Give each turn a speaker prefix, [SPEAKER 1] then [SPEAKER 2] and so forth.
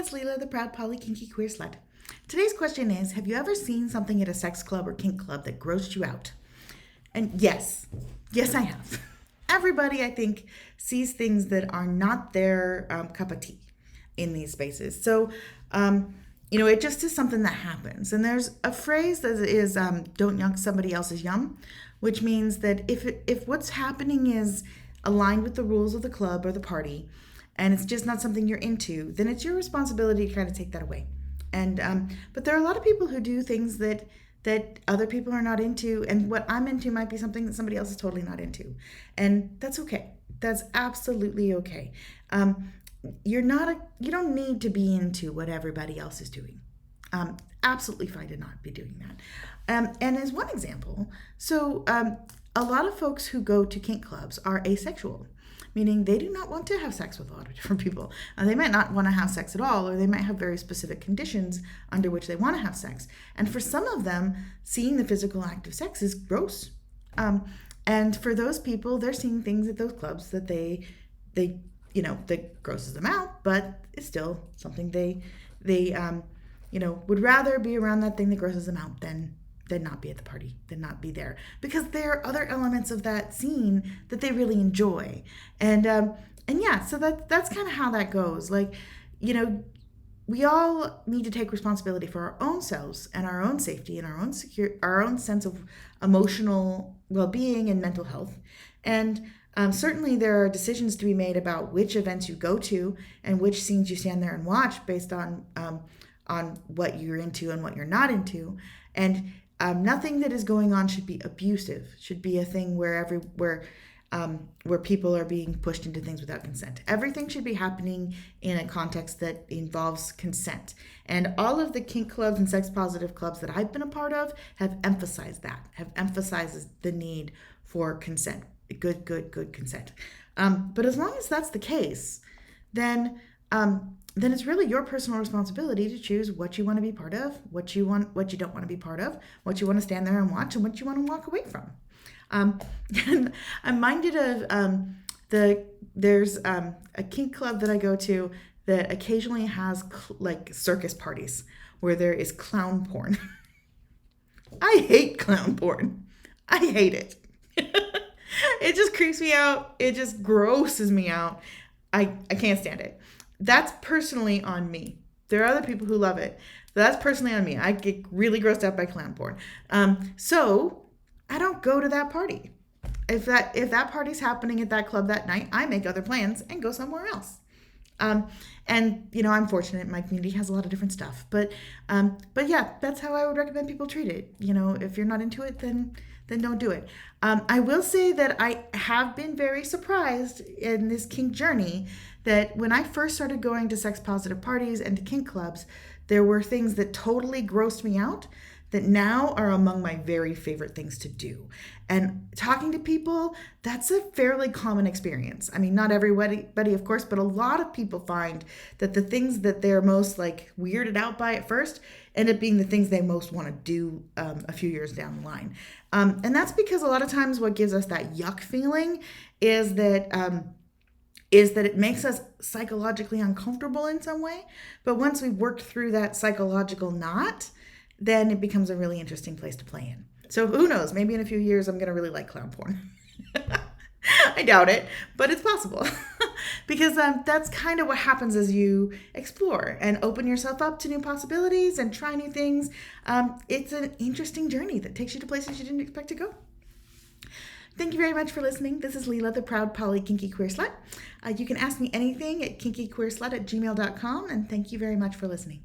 [SPEAKER 1] it's Leela, the proud Poly Kinky Queer Slut. Today's question is, have you ever seen something at a sex club or kink club that grossed you out? And yes, I have. Everybody, I think, sees things that are not their cup of tea in these spaces. So, it just is something that happens. And there's a phrase that is, don't yuck somebody else's yum, which means that if what's happening is aligned with the rules of the club or the party, and it's just not something you're into, then it's your responsibility to kind of take that away. And but there are a lot of people who do things that other people are not into, and what I'm into might be something that somebody else is totally not into, and that's okay. That's absolutely okay. You don't need to be into what everybody else is doing. Absolutely fine to not be doing that. And as one example, so a lot of folks who go to kink clubs are asexual, meaning they do not want to have sex with a lot of different people. They might not want to have sex at all, or they might have very specific conditions under which they want to have sex. And for some of them, seeing the physical act of sex is gross. And for those people, they're seeing things at those clubs that that grosses them out, but it's still something they would rather be around that thing that grosses them out than not be at the party, than not be there, because there are other elements of that scene that they really enjoy. And yeah, so that's kind of how that goes. Like, we all need to take responsibility for our own selves and our own safety and our own sense of emotional well-being and mental health. And certainly there are decisions to be made about which events you go to and which scenes you stand there and watch based on what you're into and what you're not into. And nothing that is going on should be abusive, should be a thing where people are being pushed into things without consent. Everything should be happening in a context that involves consent. And all of the kink clubs and sex positive clubs that I've been a part of have emphasized the need for consent, good consent. But as long as that's the case, then it's really your personal responsibility to choose what you want to be part of, what you don't want to be part of, what you want to stand there and watch, and what you want to walk away from. And I'm minded of there's a kink club that I go to that occasionally has like circus parties where there is clown porn. I hate clown porn. I hate it. It just creeps me out. It just grosses me out. I can't stand it. That's personally on me. There are other people who love it. That's personally on me. I get really grossed out by clown porn. So I don't go to that party. If that party's happening at that club that night, I make other plans and go somewhere else. And I'm fortunate. My community has a lot of different stuff. But yeah, that's how I would recommend people treat it. If you're not into it, then don't do it. I will say that I have been very surprised in this kink journey that when I first started going to sex positive parties and to kink clubs, there were things that totally grossed me out that now are among my very favorite things to do. And talking to people, that's a fairly common experience. I mean, not everybody, of course, but a lot of people find that the things that they're most weirded out by at first end up being the things they most want to do a few years down the line. And that's because a lot of times what gives us that yuck feeling is that it makes us psychologically uncomfortable in some way. But once we've worked through that psychological knot, then it becomes a really interesting place to play in. So who knows, maybe in a few years I'm going to really like clown porn. I doubt it, but it's possible. Because that's kind of what happens as you explore and open yourself up to new possibilities and try new things. It's an interesting journey that takes you to places you didn't expect to go. Thank you very much for listening. This is Leela, the proud Poly Kinky Queer Slut. You can ask me anything at kinkyqueerslut@gmail.com, and thank you very much for listening.